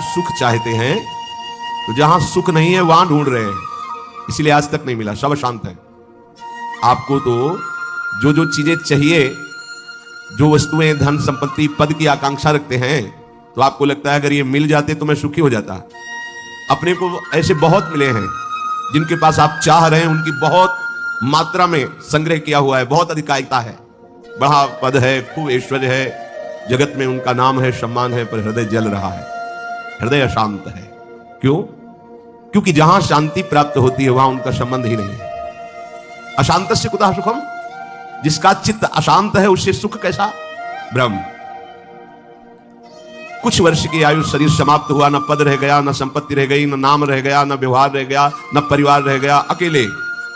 सुख चाहते हैं तो जहां सुख नहीं है वहां ढूंढ रहे हैं, इसलिए आज तक नहीं मिला, सब शांत है। आपको तो जो जो चीजें चाहिए, जो वस्तुएं, धन संपत्ति, पद की आकांक्षा रखते हैं, तो आपको लगता है अगर ये मिल जाते तो मैं सुखी हो जाता। अपने को ऐसे बहुत मिले हैं जिनके पास आप चाह रहे हैं, उनकी बहुत मात्रा में संग्रह किया हुआ है, बहुत अधिकारिता है, बड़ा पद है, खूब ऐश्वर्य है, जगत में उनका नाम है, सम्मान है, पर हृदय जल रहा है, हृदय अशांत है। क्यों? क्योंकि जहां शांति प्राप्त होती है वहां उनका संबंध ही नहीं है। अशांतस्य कुतः सुखम, जिसका चित्त अशांत है उससे सुख कैसा? ब्रह्म। कुछ वर्ष की आयु, शरीर समाप्त हुआ, न पद रह गया, न संपत्ति रह गई, न नाम रह गया, न व्यवहार रह गया, न परिवार रह गया, अकेले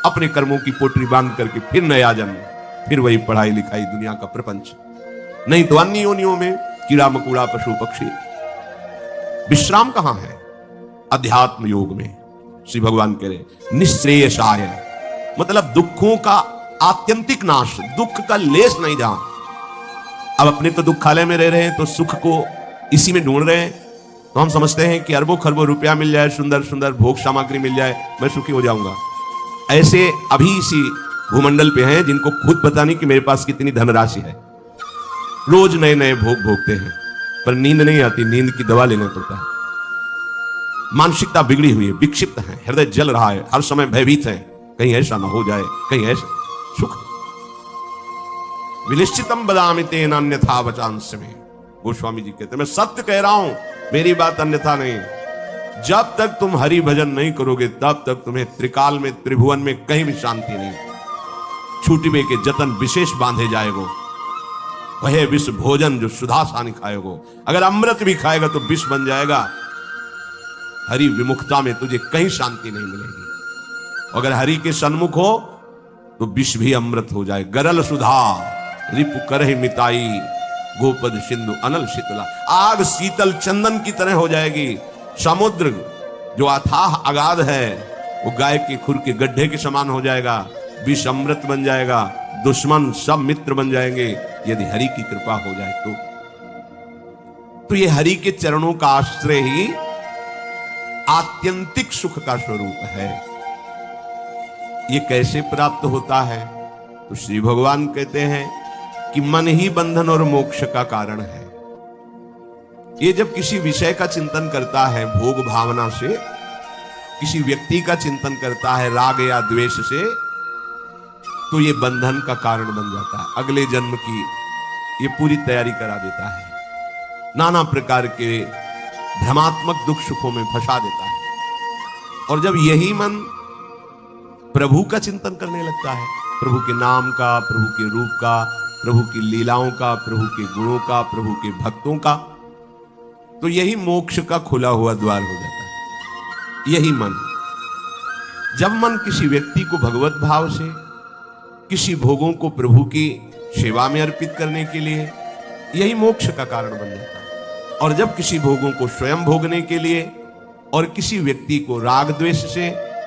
अपने कर्मों की पोटली बांध करके फिर नया जन्म, फिर वही पढ़ाई लिखाई, दुनिया का प्रपंच, नहीं तो अन्य योनियों में कीड़ा मकोड़ा, पशु पक्षी। विश्राम कहां है? अध्यात्म योग में। श्री भगवान कह रहे निश्रेयसाय, मतलब दुखों का आत्यंतिक नाश, दुख का लेस नहीं जहां। अब अपने तो दुखालय में रह रहे हैं तो सुख को इसी में ढूंढ रहे हैं, तो हम समझते हैं कि अरबों खरबों रुपया मिल जाए, सुंदर सुंदर भोग सामग्री मिल जाए, मैं सुखी हो जाऊंगा। ऐसे अभी इसी भूमंडल पे हैं जिनको खुद पता नहीं कि मेरे पास कितनी धनराशि है, रोज नए नए भोग भोगते हैं, पर नींद नहीं आती, नींद की दवा लेना पड़ता है। मानसिकता बिगड़ी हुई है, विक्षिप्त है, हृदय जल रहा है, हर समय भयभीत है, कहीं ऐसा ना हो जाए, कहीं ऐसा। सुख विनिश्चितम बदामि तेन अन्यथा वचांस में, गोस्वामी जी कहते हैं मैं सत्य कह रहा हूं, मेरी बात अन्यथा नहीं। जब तक तुम हरि भजन नहीं करोगे तब तक तुम्हें त्रिकाल में, त्रिभुवन में कहीं भी शांति नहीं। छूटिबे के जतन विशेष बांधे जाएगो, वह विष भोजन जो सुधा सानी खाएगो। अगर अमृत भी खाएगा तो विष बन जाएगा। हरि विमुखता में तुझे कहीं शांति नहीं मिलेगी। अगर हरि के सन्मुख हो तो विष भी अमृत हो जाए। गरल सुधा रिपु करहि मिताई, गोपद सिंधु अनल शीतला। आग शीतल चंदन की तरह हो जाएगी। समुद्र जो अथाह अगाध है वो गाय के खुर के गड्ढे के समान हो जाएगा। विष अमृत बन जाएगा। दुश्मन सब मित्र बन जाएंगे यदि हरि की कृपा हो जाए तो ये हरि के चरणों का आश्रय ही आत्यंतिक सुख का स्वरूप है। ये कैसे प्राप्त होता है? तो श्री भगवान कहते हैं कि मन ही बंधन और मोक्ष का कारण है। ये जब किसी विषय का चिंतन करता है भोग भावना से, किसी व्यक्ति का चिंतन करता है राग या द्वेष से, तो ये बंधन का कारण बन जाता है। अगले जन्म की ये पूरी तैयारी करा देता है। नाना प्रकार के भ्रमात्मक दुख सुखों में फंसा देता है। और जब यही मन प्रभु का चिंतन करने लगता है, प्रभु के नाम का, प्रभु के रूप का, प्रभु की लीलाओं का, प्रभु के गुणों का, प्रभु के भक्तों का, तो यही मोक्ष का खुला हुआ द्वार हो जाता है। यही मन, जब मन किसी व्यक्ति को भगवत भाव से, किसी भोगों को प्रभु की सेवा में अर्पित करने के लिए, यही मोक्ष का कारण बन जाता है। और जब किसी भोगों को स्वयं भोगने के लिए और किसी व्यक्ति को राग द्वेष से,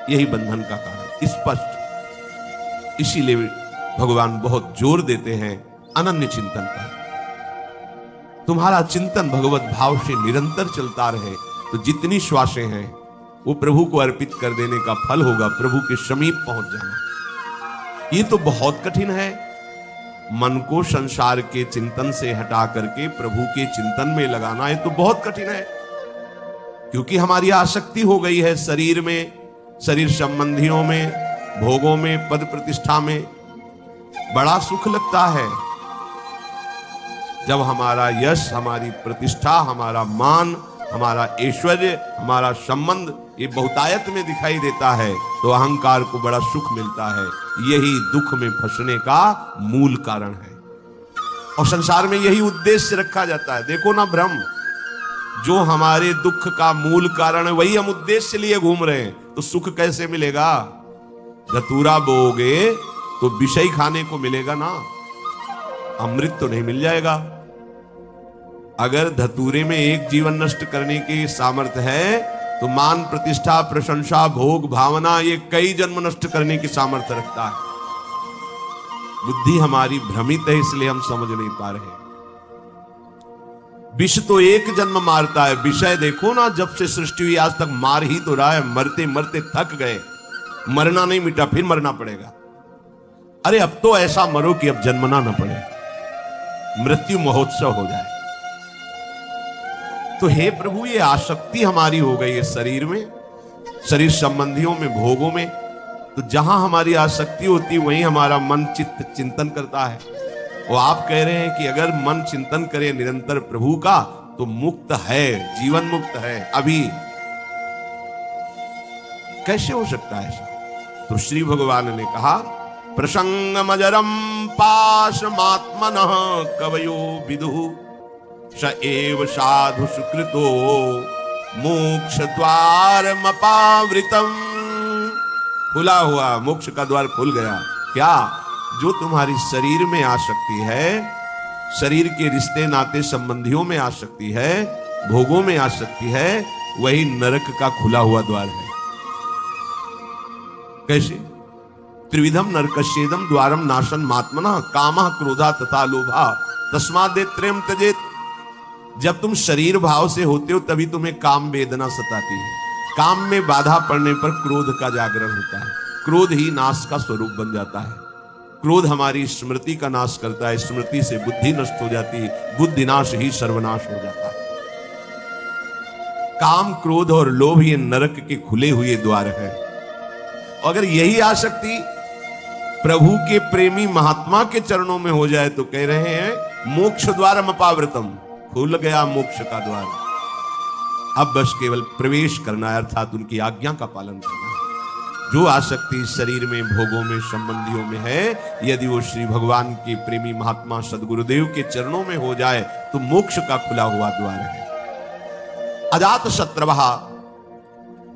यही बंधन का कारण स्पष्ट। इसीलिए भगवान बहुत जोर देते हैं अनन्य चिंतन पर। तुम्हारा चिंतन भगवत भाव से निरंतर चलता रहे तो जितनी श्वासें हैं वो प्रभु को अर्पित कर देने का फल होगा, प्रभु के समीप पहुंच जाना। ये तो बहुत कठिन है। मन को संसार के चिंतन से हटा करके प्रभु के चिंतन में लगाना, ये तो बहुत कठिन है। क्योंकि हमारी आसक्ति हो गई है शरीर में, शरीर संबंधियों में, भोगों में, पद प्रतिष्ठा में। बड़ा सुख लगता है जब हमारा यश, हमारी प्रतिष्ठा, हमारा मान, हमारा ऐश्वर्य, हमारा संबंध ये बहुतायत में दिखाई देता है तो अहंकार को बड़ा सुख मिलता है। यही दुख में फंसने का मूल कारण है। और संसार में यही उद्देश्य रखा जाता है। देखो ना भ्रम, जो हमारे दुख का मूल कारण है वही हम उद्देश्य लिए घूम रहे हैं, तो सुख कैसे मिलेगा? धतूरा बोओगे तो विषय खाने को मिलेगा ना, अमृत तो नहीं मिल जाएगा। अगर धतूरे में एक जीवन नष्ट करने की सामर्थ्य है तो मान, प्रतिष्ठा, प्रशंसा, भोग, भावना ये कई जन्म नष्ट करने की सामर्थ्य रखता है। बुद्धि हमारी भ्रमित है, इसलिए हम समझ नहीं पा रहे। विष तो एक जन्म मारता है, विषय देखो ना, जब से सृष्टि हुई आज तक मार ही तो रहा है। मरते मरते थक गए, मरना नहीं मिटा, फिर मरना पड़ेगा। अरे अब तो ऐसा मरो कि अब जन्मना ना पड़े, मृत्यु महोत्सव हो जाए। तो हे प्रभु, ये आसक्ति हमारी हो गई है शरीर में, शरीर संबंधियों में, भोगों में। तो जहां हमारी आसक्ति होती वहीं हमारा मन चित्त चिंतन करता है। वो आप कह रहे हैं कि अगर मन चिंतन करे निरंतर प्रभु का तो मुक्त है, जीवन मुक्त है। अभी कैसे हो सकता है ऐसा? तो श्री भगवान ने कहा, प्रसंगमजरम पाशमात्मनः कवयो विदुः स एव साधु सुकृतो मोक्ष द्वारमपावृतम्। खुला हुआ मोक्ष का द्वार खुल गया। क्या? जो तुम्हारी शरीर में आसक्ति है, शरीर के रिश्ते नाते संबंधियों में आसक्ति है, भोगों में आसक्ति है, वही नरक का खुला हुआ द्वार है। कैसे? त्रिविधम नरकस्येदम द्वारम नाशन मात्मनः कामः क्रोधा तथा लोभा तस्माद् त्रयम् त्यजेत्। जब तुम शरीर भाव से होते हो तभी तुम्हें काम वेदना सताती है। काम में बाधा पड़ने पर क्रोध का जागरण होता है, क्रोध ही नाश का स्वरूप बन जाता है। क्रोध हमारी स्मृति का नाश करता है, स्मृति से बुद्धि नष्ट हो जाती है, बुद्धि नाश ही सर्वनाश हो जाता है। काम, क्रोध और लोभ ये नरक के खुले हुए द्वार है। अगर यही आसक्ति प्रभु के प्रेमी महात्मा के चरणों में हो जाए तो कह रहे हैं मोक्ष द्वारम अपावृतम, खुल गया मोक्ष का द्वार। अब बस केवल प्रवेश करना है, अर्थात उनकी आज्ञा का पालन करना है। जो आसक्ति शरीर में, भोगों में, संबंधियों में है, यदि वो श्री भगवान के प्रेमी महात्मा सदगुरुदेव के चरणों में हो जाए तो मोक्ष का खुला हुआ द्वार है। अजात शत्रुभा,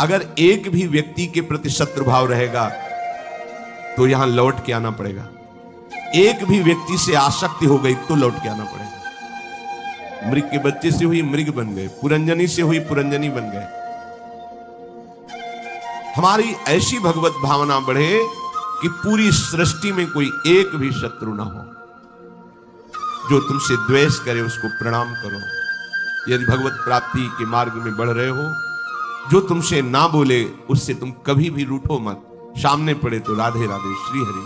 अगर एक भी व्यक्ति के प्रति शत्रु भाव रहेगा तो यहां लौट के आना पड़ेगा। एक भी व्यक्ति से आसक्ति हो गई तो लौट के आना पड़ेगा। मृग के बच्चे से हुई मृग बन गए, पुरंजनी से हुई पुरंजनी बन गए। हमारी ऐसी भगवत भावना बढ़े कि पूरी सृष्टि में कोई एक भी शत्रु ना हो। जो तुमसे द्वेष करे उसको प्रणाम करो। यदि भगवत प्राप्ति के मार्ग में बढ़ रहे हो, जो तुमसे ना बोले उससे तुम कभी भी रूठो मत। सामने पड़े तो राधे राधे श्री हरि।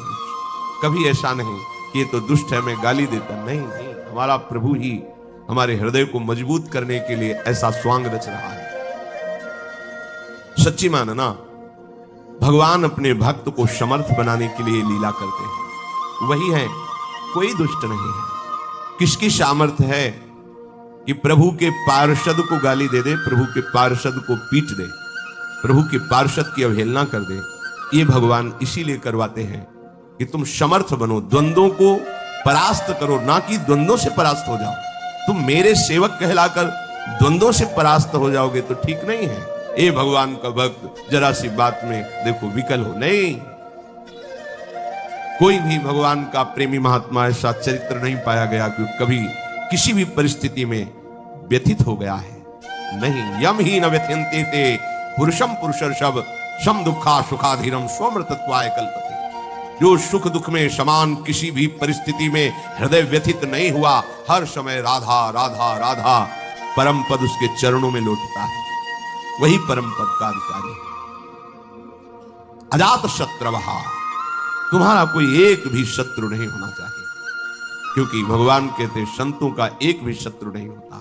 कभी ऐसा नहीं कि ये तो दुष्ट है मैं गाली देता, नहीं नहीं, हमारा प्रभु ही हमारे हृदय को मजबूत करने के लिए ऐसा स्वांग रच रहा है। सच्ची मानना, भगवान अपने भक्त को समर्थ बनाने के लिए लीला करते हैं, वही है, कोई दुष्ट नहीं है। किसकी सामर्थ्य है कि प्रभु के पार्षद को गाली दे दे, प्रभु के पार्षद को पीट दे, प्रभु के पार्षद की अवहेलना कर दे? ये भगवान इसीलिए करवाते हैं कि तुम समर्थ बनो, द्वंद्वों को परास्त करो, ना कि द्वंद्वों से परास्त हो जाओ। तुम मेरे सेवक कहलाकर द्वंद्वों से परास्त हो जाओगे तो ठीक नहीं है। ए भगवान का भक्त जरा सी बात में देखो विकल हो, नहीं। कोई भी भगवान का प्रेमी महात्मा ऐसा चरित्र नहीं पाया गया कि कभी किसी भी परिस्थिति में व्यथित हो गया है। नहीं, यम ही न व्यथ्यन्ते ते पुरुषम पुरुषर्षभ सम दुखा सुखाधीरम स्वमृतत्वाय कल्पते। जो सुख दुख में समान किसी भी परिस्थिति में हृदय व्यथित नहीं हुआ, हर समय राधा राधा राधा, परम पद उसके चरणों में लौटता है, वही परम पद का अधिकारी है। अजात शत्रुवः, तुम्हारा कोई एक भी शत्रु नहीं होना चाहिए, क्योंकि भगवान कहते संतों का एक भी शत्रु नहीं होता।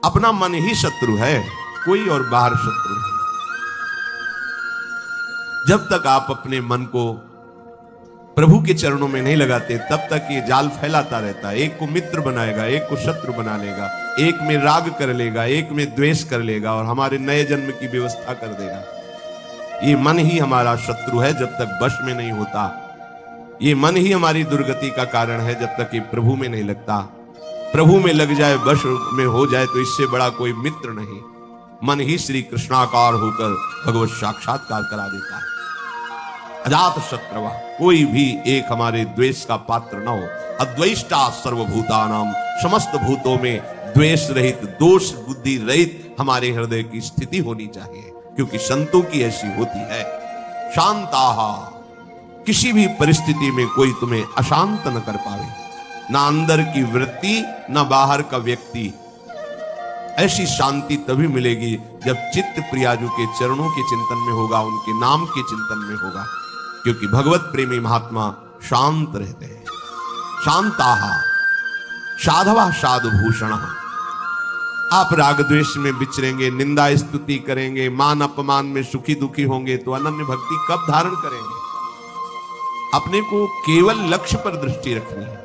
अपना मन ही शत्रु है, कोई और बाहर शत्रु नहीं। जब तक आप अपने मन को प्रभु के चरणों में नहीं लगाते तब तक ये जाल फैलाता रहता है। एक को मित्र बनाएगा, एक को शत्रु बना लेगा, एक में राग कर लेगा, एक में द्वेष कर लेगा और हमारे नए जन्म की व्यवस्था कर देगा। ये मन ही हमारा शत्रु है जब तक वश में नहीं होता। ये मन ही हमारी दुर्गति का कारण है जब तक ये प्रभु में नहीं लगता। प्रभु में लग जाए, वश में हो जाए तो इससे बड़ा कोई मित्र नहीं। मन ही श्री कृष्णाकार होकर भगवत साक्षात्कार करा देता है। अजात शत्रुवा, कोई भी एक हमारे द्वेष का पात्र न हो। अद्वेष्टा सर्वभूतानाम, समस्त भूतों में द्वेष रहित, दोष बुद्धि रहित हमारे हृदय की स्थिति होनी चाहिए, क्योंकि संतों की ऐसी होती है। शांताहा, किसी भी परिस्थिति में कोई तुम्हें अशांत न कर पावे, ना अंदर की वृत्ति ना बाहर का व्यक्ति। ऐसी शांति तभी मिलेगी जब चित्त प्रियाजू के चरणों के चिंतन में होगा, उनके नाम के चिंतन में होगा, क्योंकि भगवत प्रेमी महात्मा शांत रहते हैं। शांताः साधवा साधुभूषण। आप राग द्वेष में विचरेंगे, निंदा स्तुति करेंगे, मान अपमान में सुखी दुखी होंगे तो अनन्य भक्ति कब धारण करेंगे? अपने को केवल लक्ष्य पर दृष्टि रखनी है।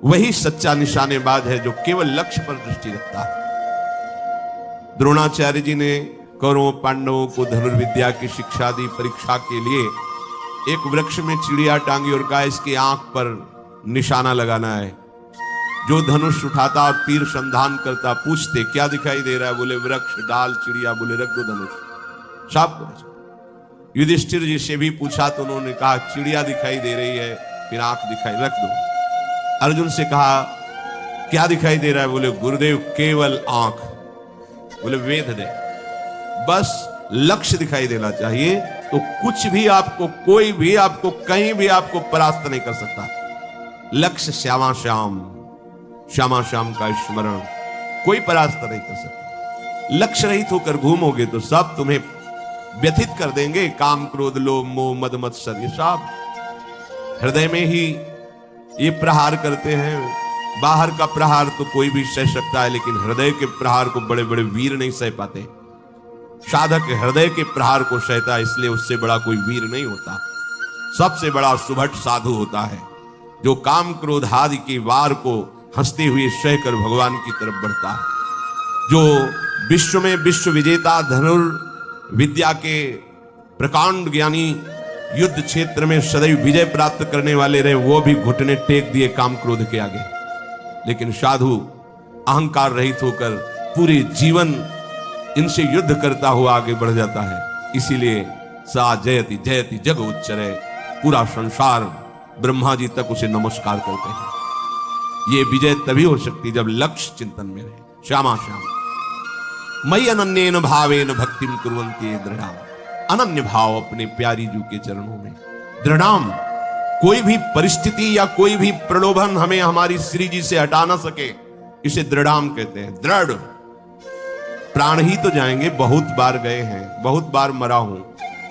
वही सच्चा निशानेबाज है जो केवल लक्ष्य पर दृष्टि रखता है। द्रोणाचार्य जी ने कौरवों पांडवों को धनुर्विद्या की शिक्षा दी। परीक्षा के लिए एक वृक्ष में चिड़िया टांगी और कहा इसकी आंख पर निशाना लगाना है। जो धनुष उठाता और तीर संधान करता, पूछते क्या दिखाई दे रहा है? बोले वृक्ष, डाल, चिड़िया। बोले रख दो धनुष। सब युधिष्ठिर जी से भी पूछा तो उन्होंने कहा चिड़िया दिखाई दे रही है, फिर आंख दिखाई, रख दो। अर्जुन से कहा क्या दिखाई दे रहा है? बोले गुरुदेव केवल आंख। बोले वेद दे, बस लक्ष्य दिखाई देना चाहिए तो कुछ भी आपको, कोई भी आपको, कहीं भी आपको परास्त नहीं कर सकता। लक्ष्य श्यामा श्याम, श्यामा श्याम का स्मरण, कोई परास्त नहीं कर सकता। लक्ष्य रहित होकर घूमोगे तो सब तुम्हें व्यथित कर देंगे। काम क्रोध लोभ मोह मद मत्सर, ये सब हृदय में ही ये प्रहार करते हैं। बाहर का प्रहार तो कोई भी सह सकता है, लेकिन हृदय के प्रहार को बड़े बड़े वीर नहीं सह पाते। साधक हृदय के प्रहार को सहता है, इसलिए उससे बड़ा कोई वीर नहीं होता। सबसे बड़ा सुभट साधु होता है जो काम क्रोध आदि के वार को हंसते हुए सहकर भगवान की तरफ बढ़ता है। जो विश्व में विश्व विजेता धनुर्विद्या के प्रकांड ज्ञानी, युद्ध क्षेत्र में सदैव विजय प्राप्त करने वाले रहे, वो भी घुटने टेक दिए काम क्रोध के आगे। लेकिन साधु अहंकार रहित होकर पूरे जीवन इनसे युद्ध करता हुआ आगे बढ़ जाता है। इसीलिए सा जयति जयति जग उच्चरे, पूरा संसार ब्रह्मा जी तक उसे नमस्कार करते हैं। ये विजय तभी हो सकती जब लक्ष्य चिंतन में रहे। श्यामा श्याम मयि अनन्येन भावेन भक्तिम कुर्वन्ति दृढ़ाम। अनन्य भाव अपने प्यारी जू के चरणों में दृढ़ाम। कोई भी परिस्थिति या कोई भी प्रलोभन हमें हमारी श्री जी से हटा ना सके, इसे दृढ़ाम कहते हैं। दृढ़, प्राण ही तो जाएंगे, बहुत बार गए हैं, बहुत बार मरा हूं,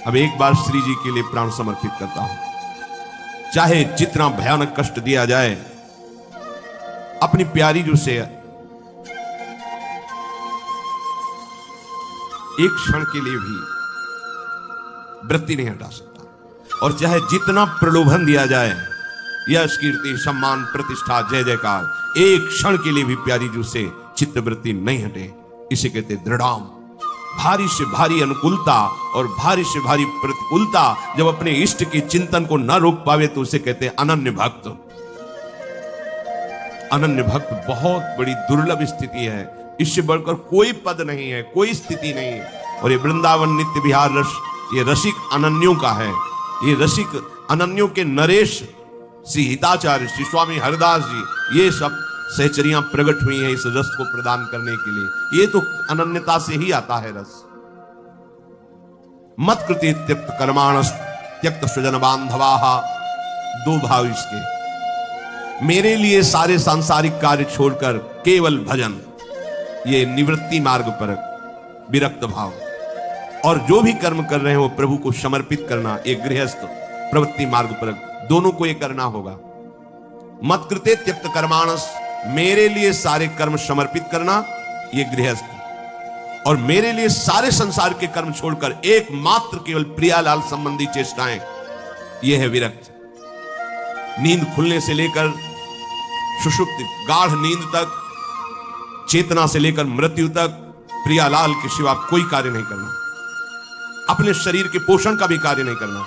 अब एक बार श्री जी के लिए प्राण समर्पित करता हूं। चाहे जितना भयानक कष्ट दिया जाए, अपनी प्यारी जू से एक क्षण के लिए भी वृत्ति नहीं हटा सकता। और चाहे जितना प्रलोभन दिया जाए, यश कीर्ति सम्मान प्रतिष्ठा जय जयकार, एक क्षण के लिए भी प्यारी जू से चित्तवृत्ति नहीं हटे, इसे कहते दृढ़ाम। भारी से भारी अनुकूलता और भारी से भारी प्रतिकूलता जब अपने इष्ट के चिंतन को न रोक पावे तो उसे कहते अनन्य भक्त। अनन्य भक्त बहुत बड़ी दुर्लभ स्थिति है, इससे बढ़कर कोई पद नहीं है, कोई स्थिति नहीं है। और ये वृंदावन नित्य विहार रस, ये रसिक अनन्यों का है। ये रसिक अनन्यों के नरेश श्री हिताचार्य, श्री स्वामी हरिदास जी, ये सब सहचरियां प्रकट हुई हैं इस रस को प्रदान करने के लिए। ये तो अनन्यता से ही आता है रस। मत कृति त्यक्त कर्माणस त्यक्त स्वजन बांधवाः, दो भाव इसके। मेरे लिए सारे सांसारिक कार्य छोड़कर केवल भजन, ये निवृत्ति मार्ग पर विरक्त भाव। और जो भी कर्म कर रहे हैं वो प्रभु को समर्पित करना, एक गृहस्थ प्रवृत्ति मार्ग पर, दोनों को ये करना होगा। मत कृते त्यक्त कर्माणस, मेरे लिए सारे कर्म समर्पित करना, ये गृहस्थ। और मेरे लिए सारे संसार के कर्म छोड़कर एकमात्र केवल प्रियालाल संबंधी चेष्टाएं, ये है विरक्त। नींद खुलने से लेकर सुषुप्ति गाढ़ नींद तक, चेतना से लेकर मृत्यु तक प्रियालाल के सिवा कोई कार्य नहीं करना। अपने शरीर के पोषण का भी कार्य नहीं करना।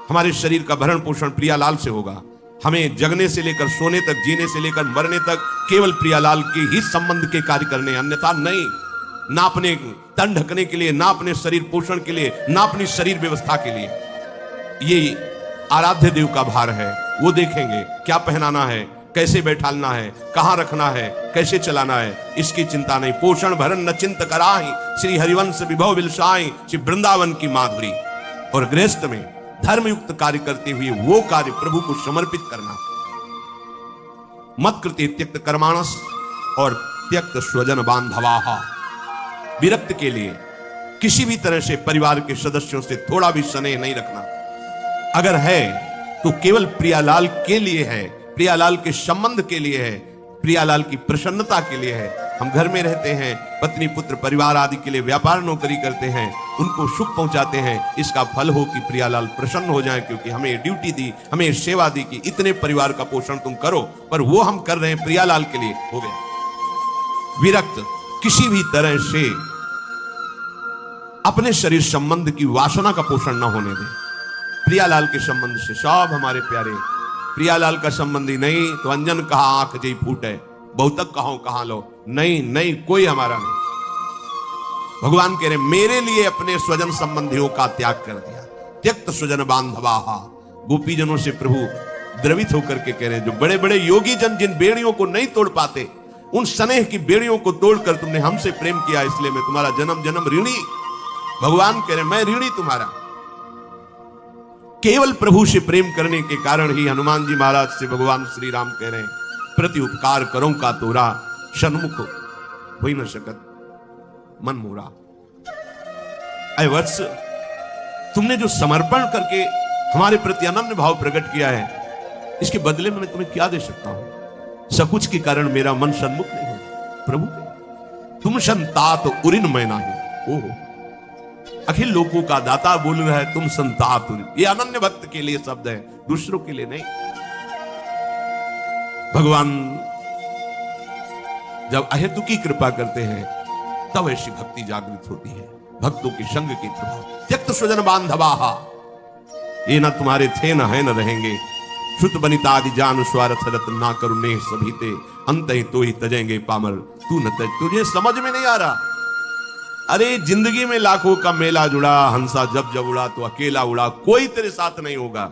हमारे शरीर का भरण पोषण प्रियालाल से होगा। हमें जगने से लेकर सोने तक, जीने से लेकर मरने तक केवल प्रियालाल के ही संबंध के कार्य करने, अन्यथा नहीं। ना अपने तन ढकने के लिए, ना अपने शरीर पोषण के लिए, ना अपनी शरीर व्यवस्था के लिए। ये आराध्य देव का भार है, वो देखेंगे क्या पहनाना है, कैसे बैठालना है, कहां रखना है, कैसे चलाना है, इसकी चिंता नहीं। पोषण भरण न चिंत कराहि, श्री हरिवंश विभव विलसाई, श्री वृंदावन की माधुरी। और गृहस्थ में धर्मयुक्त कार्य करते हुए वो कार्य प्रभु को समर्पित करना। मत कृते त्यक्त कर्माणस, और त्यक्त स्वजन बांधवाहा, विरक्त के लिए किसी भी तरह से परिवार के सदस्यों से थोड़ा भी स्नेह नहीं रखना। अगर है तो केवल प्रियालाल के लिए है, प्रियालाल के संबंध के लिए है, प्रियालाल की प्रसन्नता के लिए है। हम घर में रहते हैं, पत्नी पुत्र परिवार आदि के लिए व्यापार नौकरी करते हैं, उनको सुख पहुंचाते हैं, इसका फल हो कि प्रियालाल प्रसन्न हो जाए, क्योंकि हमें ड्यूटी दी, हमें सेवा दी कि इतने परिवार का पोषण तुम करो, पर वो हम कर रहे हैं प्रियालाल के लिए, हो गया। विरक्त किसी भी तरह से अपने शरीर संबंध की वासना का पोषण न होने दे। प्रियालाल के संबंध से सब हमारे प्यारे, प्रियालाल का संबंधी नहीं तो अंजन कहा आंख जई फूटे, बहुतक कहो कहां लो, नहीं नहीं कोई हमारा नहीं। भगवान कह रहे मेरे लिए अपने स्वजन संबंधियों का त्याग कर दिया। त्यक्त स्वजन बांधवाहा, गोपीजनों से प्रभु द्रवित होकर के कह रहे हैं, जो बड़े बड़े योगी जन जिन बेड़ियों को नहीं तोड़ पाते, उन स्नेह की बेड़ियों को तोड़कर तुमने हमसे प्रेम किया, इसलिए मैं तुम्हारा जन्म जन्म ऋणी। भगवान कह रहे मैं ऋणी तुम्हारा। केवल प्रभु से प्रेम करने के कारण ही हनुमान जी महाराज से भगवान श्री राम कह रहे हैं, प्रति उपकार करो का तोरा, सन्मुख हो ही न सकत मन मोरा। ऐ वत्स, तुमने जो समर्पण करके हमारे प्रति अनन्य भाव प्रकट किया है, इसके बदले में मैं तुम्हें क्या दे सकता हूं। सकुच के कारण मेरा मन सन्मुख नहीं हो। प्रभु तुम संतात उरिन मैं नहीं। ओह, अखिल लोकों का दाता बोल रहा है, तुम संतात उरिन। ये अनन्य भक्त के लिए शब्द है, दूसरों के लिए नहीं। भगवान जब अहेतु की कृपा करते हैं तब ऐसी भक्ति जागृत होती है, भक्तों के संग के प्रभाव। त्यक्त स्वजन बांधवाहा, ये ना तुम्हारे थे न है न रहेंगे। श्रुत बनिता आदि जान स्वार्थ रत्न ना करुणे सभी ते, अंत ही तो ही तजेंगे पामर तू न तज। तुझे समझ में नहीं आ रहा। अरे जिंदगी में लाखों का मेला जुड़ा, हंसा जब जब उड़ा तो अकेला उड़ा, कोई तेरे साथ नहीं होगा।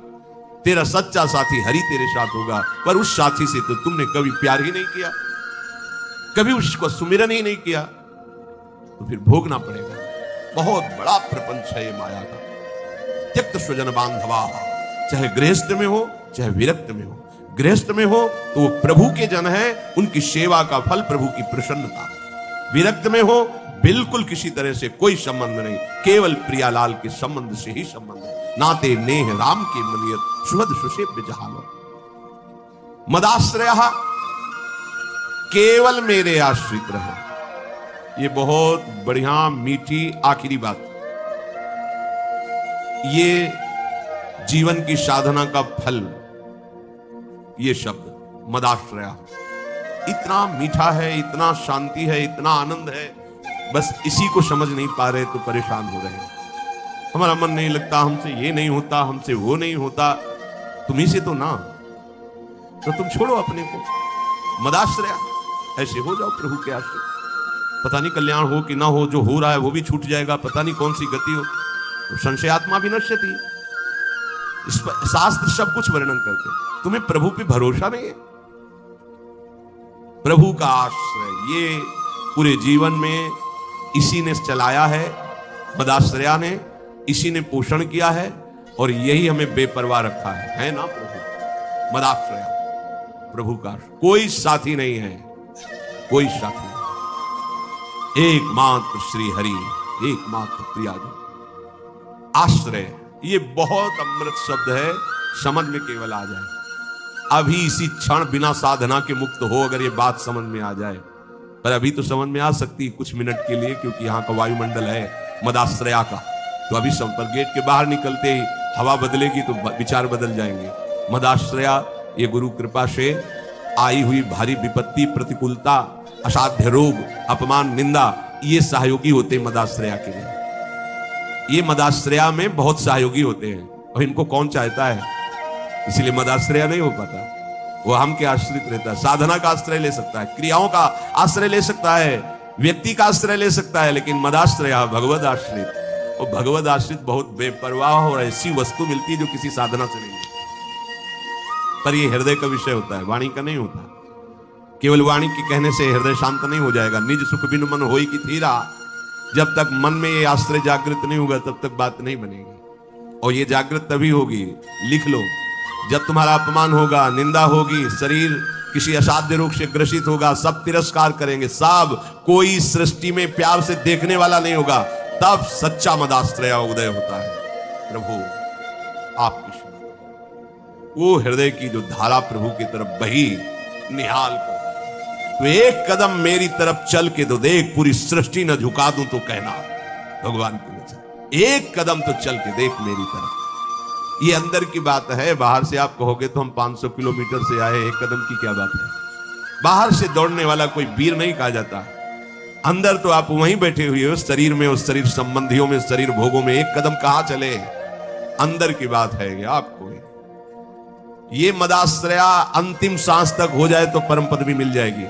तेरा सच्चा साथी हरि तेरे साथ होगा, पर उस साथी से तो तुमने कभी प्यार ही नहीं किया, कभी उसको सुमिरन ही नहीं किया, तो फिर भोगना पड़ेगा। बहुत बड़ा प्रपंच है ये माया का। त्यक्त स्वजन बांधवा, चाहे गृहस्थ में हो चाहे विरक्त में हो। गृहस्थ में हो तो वो प्रभु के जन है, उनकी सेवा का फल प्रभु की प्रसन्नता। विरक्त में हो बिल्कुल किसी तरह से कोई संबंध नहीं, केवल प्रियालाल के संबंध से ही संबंध है। नाते नेह राम के मनियत सुहद सुसेव्य जहालो। मदाश्रय, केवल मेरे आश्रित रहे। ये बहुत बढ़िया मीठी आखिरी बात। ये जीवन की साधना का फल, ये शब्द मदाश्रय इतना मीठा है, इतना शांति है, इतना आनंद है, बस इसी को समझ नहीं पा रहे तो परेशान हो रहे हैं। हमारा मन नहीं लगता, हमसे ये नहीं होता, हमसे वो नहीं होता, तुम्ही से तो ना, तो तुम छोड़ो अपने को, मदाश्रय ऐसे हो जाओ प्रभु के आश्रय। पता नहीं कल्याण हो कि ना हो, जो हो रहा है वो भी छूट जाएगा, पता नहीं कौन सी गति हो। तो संशयात्मा भी नश्यति, इस पर शास्त्र सब कुछ वर्णन करते। तुम्हें प्रभु पे भरोसा नहीं है? प्रभु का आश्रय ये पूरे जीवन में इसी ने चलाया है, मदाश्रया ने इसी ने पोषण किया है, और यही हमें बेपरवाह रखा है ना प्रभु। मदाश्रया प्रभु का कोई साथी नहीं है, कोई साथी नहीं। एकमात्र श्री हरि, एकमात्र प्रियाजी। आश्रय ये बहुत अमृत शब्द है, समझ में केवल आ जाए। अभी इसी क्षण बिना साधना के मुक्त हो, अगर ये बात समझ में आ जाए, पर अभी तो समझ में आ सकती है कुछ मिनट के लिए, क्योंकि यहाँ का वायुमंडल है मदाश्रया का। तो अभी सब पर गेट के बाहर निकलते ही हवा बदलेगी तो विचार बदल जाएंगे। मदाश्रया ये गुरु कृपा से आई हुई भारी विपत्ति, प्रतिकूलता, असाध्य रोग, अपमान, निंदा, ये सहयोगी होते हैं मदाश्रया के लिए। ये मदाश्रया में बहुत सहयोगी होते हैं, और इनको कौन चाहता है? इसलिए मदाश्रया नहीं हो पाता। वो हम के आश्रित रहता है। साधना का आश्रय ले सकता है, क्रियाओं का आश्रय ले सकता है, व्यक्ति का आश्रय ले सकता है, लेकिन मदाश्रया भगवद आश्रित, और भगवद आश्रित बहुत बेपरवाह और ऐसी वस्तु मिलती है जो किसी साधना से नहीं मिलती। पर ये हृदय का विषय होता है, वाणी का नहीं होता। केवल वाणी के कहने से हृदय शांत नहीं हो जाएगा। निज सुख बिनु मन होई की थीरा, जब तक मन में ये आश्रय जागृत नहीं होगा तब तक बात नहीं बनेगी। और ये जागृत तभी होगी, लिख लो, जब तुम्हारा अपमान होगा, निंदा होगी, शरीर किसी असाध्य रोग से ग्रसित होगा, सब तिरस्कार करेंगे, सब, कोई सृष्टि में प्यार से देखने वाला नहीं होगा, तब सच्चा मदाश्रय उदय होता है। प्रभु आपकी शरण, वो हृदय की जो धारा प्रभु की तरफ बही निहाल कर, तो एक कदम मेरी तरफ चल के तो देख, पूरी सृष्टि न झुका दूं तो कहना। भगवान की वचन, एक कदम तो चल के देख मेरी तरफ। ये अंदर की बात है, बाहर से आप कहोगे तो हम 500 किलोमीटर से आए, एक कदम की क्या बात है। बाहर से दौड़ने वाला कोई वीर नहीं कहा जाता, अंदर तो आप वहीं बैठे हुए हो, शरीर में, उस शरीर संबंधियों में, शरीर भोगों में, एक कदम कहां चले। अंदर की बात है कि आपको ये मदाश्रया अंतिम सांस तक हो जाए तो परम पद भी मिल जाएगी।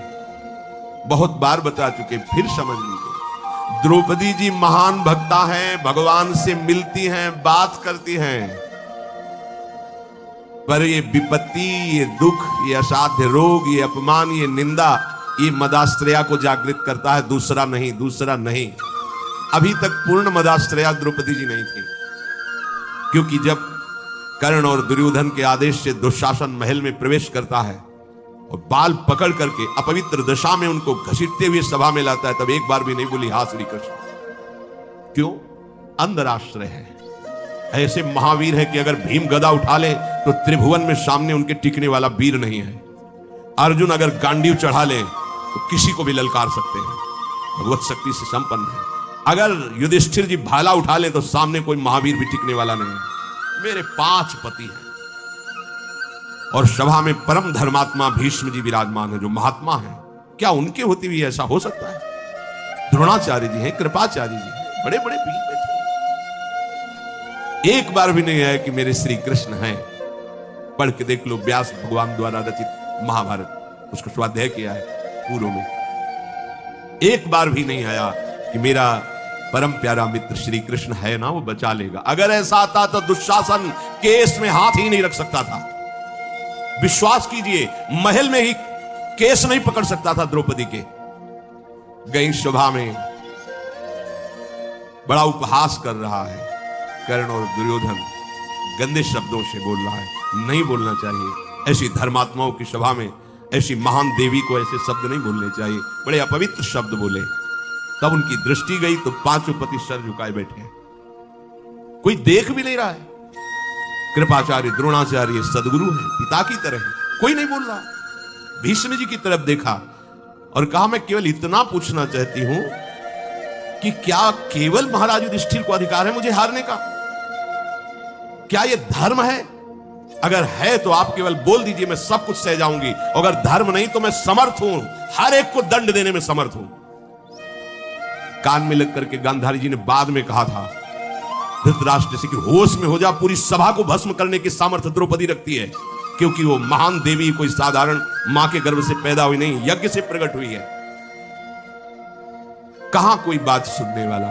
बहुत बार बता चुके, फिर समझ लीजिए। द्रौपदी जी महान भक्ता हैं, भगवान से मिलती हैं, बात करती हैं, पर ये विपत्ति, ये दुख, ये असाध्य रोग, ये अपमान, ये निंदा, ये मदाश्रया को जागृत करता है, दूसरा नहीं, दूसरा नहीं। अभी तक पूर्ण मदाश्रया द्रौपदी जी नहीं थी, क्योंकि जब कर्ण और दुर्योधन के आदेश से दुशासन महल में प्रवेश करता है और बाल पकड़ करके अपवित्र दशा में उनको घसीटते हुए सभा में लाता है, तब एक बार भी नहीं बोली हा श्री कृष्ण। क्यों? अंदर आश्रय है। ऐसे महावीर है कि अगर भीम गदा उठा ले तो त्रिभुवन में सामने उनके टिकने वाला वीर नहीं है। अर्जुन अगर गांडीव चढ़ा ले तो किसी को भी ललकार सकते हैं, भगवत शक्ति से संपन्न है। अगर युधिष्ठिर जी भाला उठा ले तो सामने कोई महावीर भी टिकने वाला नहीं है। मेरे 5 पति हैं और सभा में परम धर्मात्मा भीष्म जी विराजमान है, जो महात्मा है। क्या उनके होते हुए ऐसा हो सकता है? द्रोणाचार्य जी हैं, कृपाचार्य जी हैं, बड़े बड़े वीर बैठे, एक बार भी नहीं आया कि मेरे श्री कृष्ण हैं। पढ़ के देख लो, व्यास भगवान द्वारा रचित महाभारत, उसको स्वाध्याय किया है पूर्व में। एक बार भी नहीं आया कि मेरा परम प्यारा मित्र श्री कृष्ण है ना, वो बचा लेगा। अगर ऐसा आता तो दुशासन केस में हाथ ही नहीं रख सकता था। विश्वास कीजिए, महल में ही केस नहीं पकड़ सकता था द्रौपदी के। गई सभा में बड़ा उपहास कर रहा है, कर्ण और दुर्योधन गंदे शब्दों से बोल रहा है, नहीं बोलना चाहिए। ऐसी धर्मात्माओं की सभा में ऐसी महान देवी को ऐसे शब्द नहीं बोलने चाहिए, बड़े अपवित्र शब्द बोले। तब उनकी दृष्टि गई तो 5 पति सर झुकाए बैठे हैं, कोई देख भी नहीं रहा है। कृपाचार्य द्रोणाचार्य सदगुरु हैं, पिता की तरह है, कोई नहीं बोल रहा। भीष्म जी की तरफ देखा और कहा, मैं केवल इतना पूछना चाहती हूं कि क्या केवल महाराज युधिष्ठिर को अधिकार है मुझे हारने का? क्या यह धर्म है? अगर है तो आप केवल बोल दीजिए, मैं सब कुछ सह जाऊंगी। अगर धर्म नहीं तो मैं समर्थ हूं, हर एक को दंड देने में समर्थ हूं। कान में लग करके गांधारी जी ने बाद में कहा था धृतराष्ट्र से कि होश में हो जा, पूरी सभा को भस्म करने की सामर्थ्य द्रौपदी रखती है, क्योंकि वो महान देवी कोई साधारण मां के गर्भ से पैदा हुई नहीं, यज्ञ से प्रकट हुई है। कहां कोई बात सुनने वाला?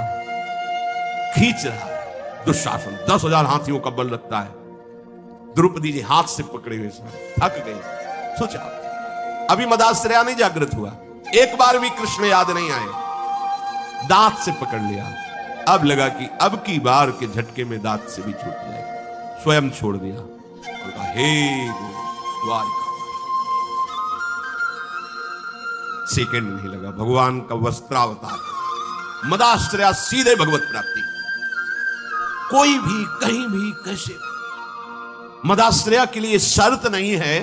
खींच रहा है दुशासन, 10,000 हाथियों का बल रखता है। द्रौपदी जी हाथ से पकड़े हुए थक गई। सोचा अभी मदाश्रया नहीं जागृत हुआ, एक बार भी कृष्ण याद नहीं आए, दांत से पकड़ लिया। अब लगा कि अब की बार के झटके में दांत से भी छूट जाएगा, स्वयं छोड़ दिया और कहा, हे द्वारिका। सेकंड नहीं लगा, भगवान का वस्त्रावतार, मदाश्रया सीधे भगवत प्राप्ति। कोई भी कहीं भी कैसे, मदाश्रया के लिए शर्त नहीं है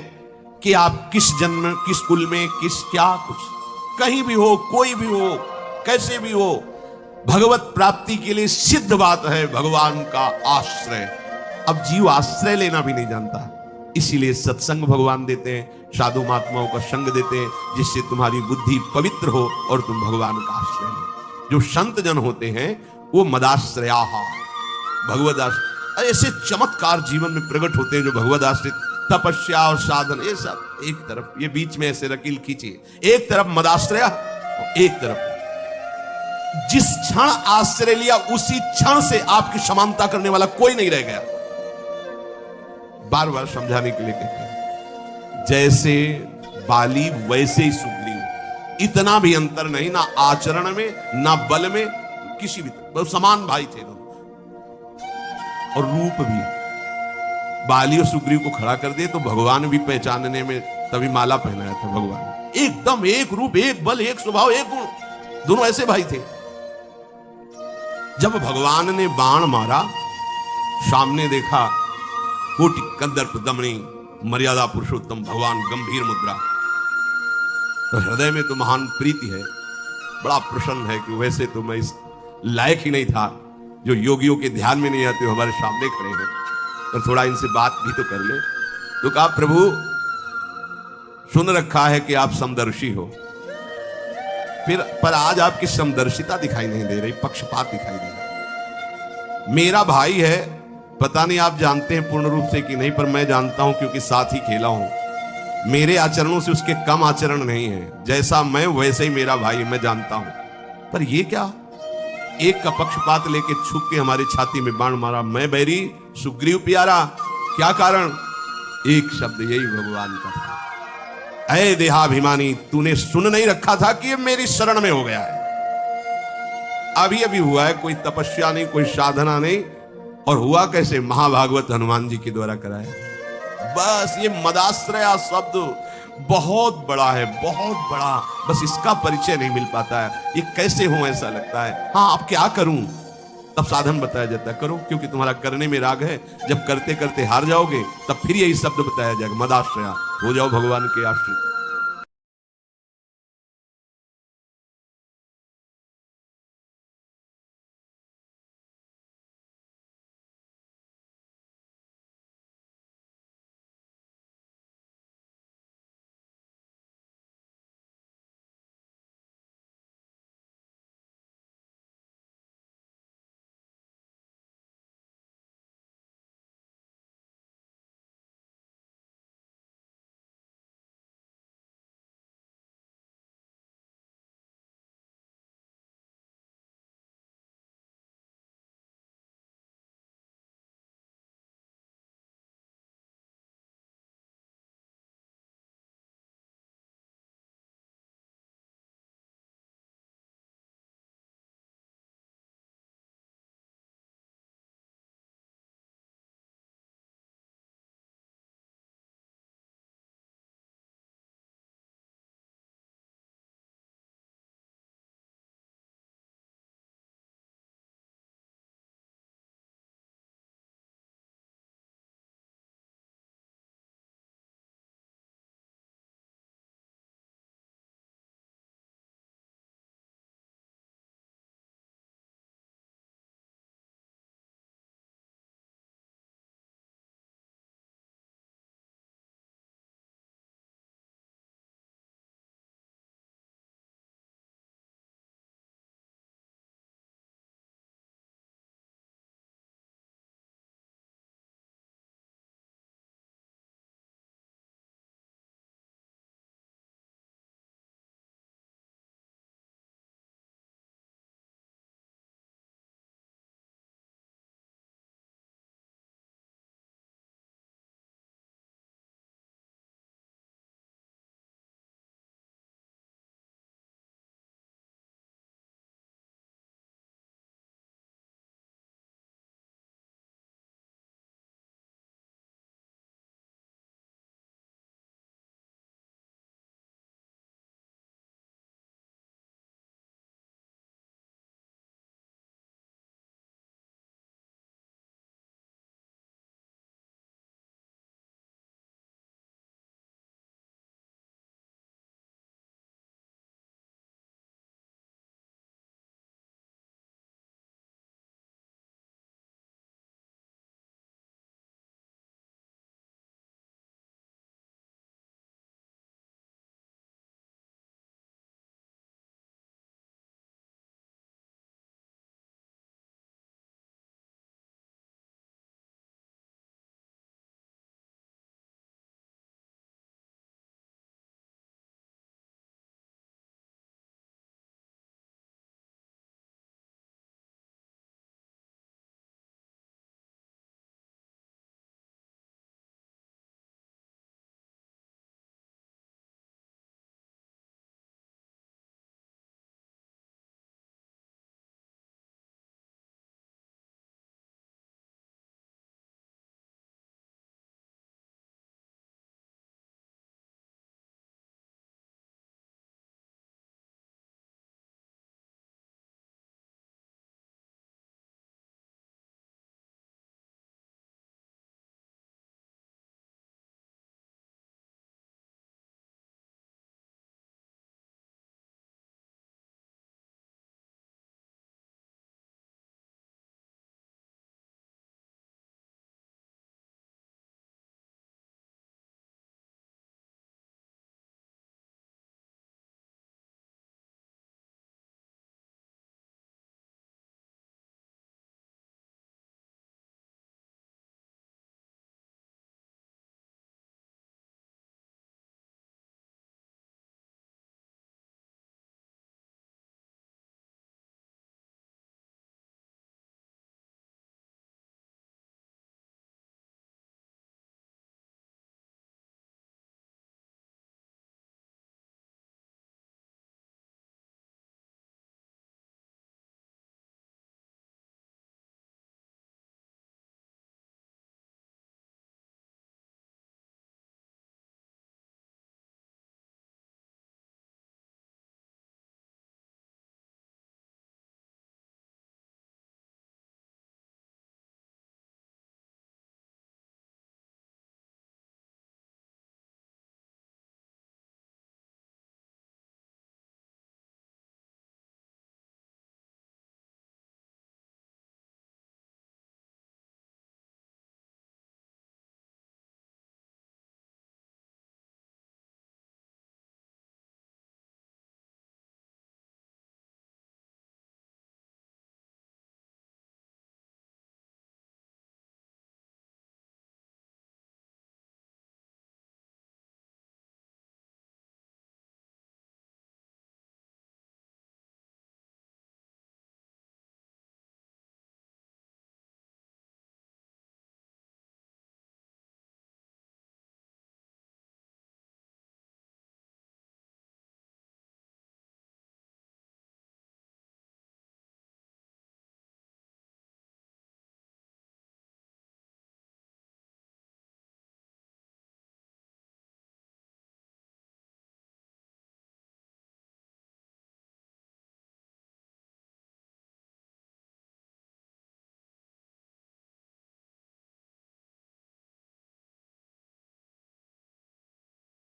कि आप किस जन्म, किस कुल में, किस क्या कुछ, कहीं भी हो, कोई भी हो, कैसे भी हो, भगवत प्राप्ति के लिए सिद्ध बात है भगवान का आश्रय। अब जीव आश्रय लेना भी नहीं जानता, इसीलिए सत्संग भगवान देते हैं, साधु महात्माओं का संग देते हैं, जिससे तुम्हारी बुद्धि पवित्र हो और तुम भगवान का आश्रय लो। जो संत जन होते हैं वो मदाश्रया, भगवद आश्रय, ऐसे चमत्कार जीवन में प्रकट होते हैं जो भगवद आश्रित, तपस्या और साधन, ये सब एक तरफ, ये बीच में ऐसे रकील खींचिए, एक तरफ मदाश्रया, एक तरफ जिस क्षण आश्रय लिया उसी क्षण से आपकी समानता करने वाला कोई नहीं रह गया। बार बार समझाने के लिए कहते हैं, जैसे बाली वैसे ही सुग्रीव, इतना भी अंतर नहीं, ना आचरण में ना बल में, किसी भी, बहुत समान भाई थे लोग। और रूप भी, बाली और सुग्रीव को खड़ा कर दे तो भगवान भी पहचानने में तभी माला पहनाया था भगवान। एकदम एक रूप, एक बल, एक स्वभाव, एक गुण, दोनों ऐसे भाई थे। जब भगवान ने बाण मारा, सामने देखा कोटि कंदर्प दमनी मर्यादा पुरुषोत्तम भगवान, गंभीर मुद्रा। तो हृदय में तो महान प्रीति है, बड़ा प्रसन्न है कि वैसे तो मैं इस लायक ही नहीं था, जो योगियों के ध्यान में नहीं आते, हमारे सामने खड़े हैं, और थोड़ा इनसे बात भी तो कर ले। तो कहा प्रभु सुन रखा है कि आप समदर्शी हो, फिर पर आज आपकी समदर्शिता दिखाई नहीं दे रही, पक्षपात दिखाई दे रहा। मेरा भाई है, पता नहीं आप जानते हैं पूर्ण रूप से कि नहीं, पर मैं जानता हूं क्योंकि साथ ही खेला हूं। मेरे आचरणों से उसके कम आचरण नहीं है, जैसा मैं वैसे ही मेरा भाई, मैं जानता हूं। पर ये क्या, एक का पक्षपात लेके छुप के हमारी छाती में बाण मारा, मैं बैरी सुग्रीव प्यारा, क्या कारण? एक शब्द यही भगवान का था, ऐ देहाभिमानी, तूने सुन नहीं रखा था कि ये मेरी शरण में हो गया है। अभी अभी हुआ है, कोई तपस्या नहीं, कोई साधना नहीं, और हुआ कैसे? महाभागवत हनुमान जी के द्वारा कराया। बस ये मदाश्रया शब्द बहुत बड़ा है, बहुत बड़ा, बस इसका परिचय नहीं मिल पाता है। ये कैसे हो ऐसा लगता है। हाँ, अब क्या करूं? तब साधन बताया जाता है, करो क्योंकि तुम्हारा करने में राग है। जब करते करते हार जाओगे तब फिर यही शब्द बताया जाएगा, मदाश्रया, हो जाओ भगवान के आश्रित।